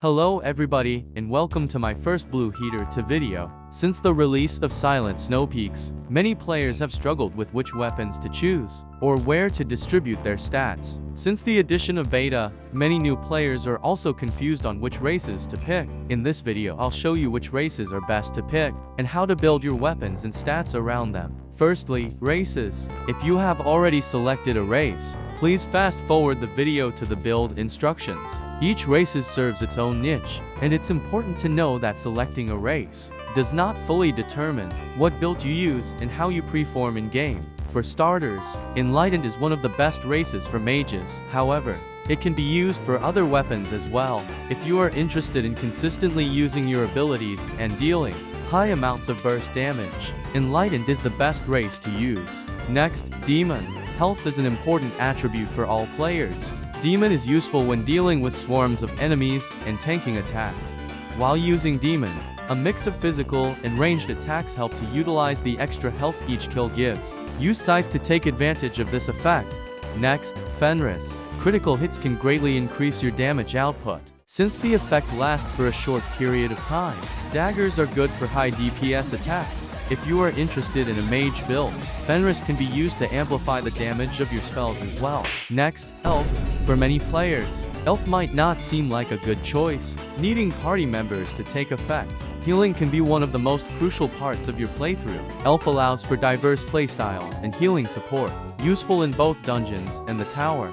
Hello everybody, and welcome to my first blue heater to video. Since the release of Silent Snow Peaks, many players have struggled with which weapons to choose, or where to distribute their stats. Since the addition of beta, many new players are also confused on which races to pick. In this video I'll show you which races are best to pick, and how to build your weapons and stats around them. Firstly, races. If you have already selected a race, please fast forward the video to the build instructions. Each race serves its own niche, and it's important to know that selecting a race does not fully determine what build you use and how you perform in game. For starters, Enlightened is one of the best races for mages. However, it can be used for other weapons as well. If you are interested in consistently using your abilities and dealing high amounts of burst damage, Enlightened is the best race to use. Next, Demon. Health is an important attribute for all players. Demon is useful when dealing with swarms of enemies and tanking attacks. While using Demon, a mix of physical and ranged attacks help to utilize the extra health each kill gives. Use Scythe to take advantage of this effect. Next, Fenris. Critical hits can greatly increase your damage output, since the effect lasts for a short period of time. Daggers are good for high DPS attacks. If you are interested in a mage build, Fenris can be used to amplify the damage of your spells as well. Next, Elf. For many players, Elf might not seem like a good choice, needing party members to take effect. Healing can be one of the most crucial parts of your playthrough. Elf allows for diverse playstyles and healing support, useful in both dungeons and the tower.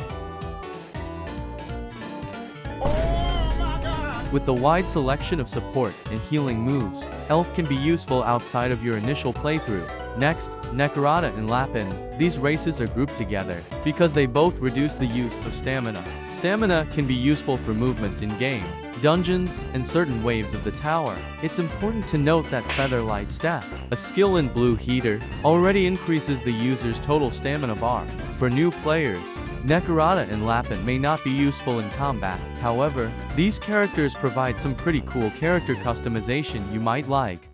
With the wide selection of support and healing moves, Elf can be useful outside of your initial playthrough. Next, Nekarata and Lapin. These races are grouped together because they both reduce the use of stamina. Stamina can be useful for movement in game, dungeons, and certain waves of the tower. It's important to note that Featherlight Staff, a skill in Blue Heater, already increases the user's total stamina bar. For new players, Nekarata and Lapin may not be useful in combat. However, these characters provide some pretty cool character customization you might like.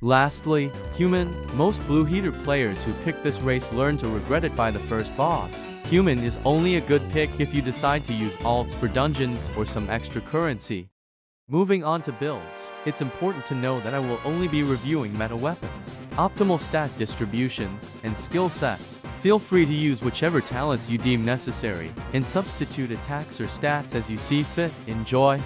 Lastly, Human. Most Blue Heater players who pick this race learn to regret it by the first boss. Human is only a good pick if you decide to use alts for dungeons or some extra currency. Moving on to builds, it's important to know that I will only be reviewing meta weapons, optimal stat distributions, and skill sets. Feel free to use whichever talents you deem necessary, and substitute attacks or stats as you see fit. Enjoy!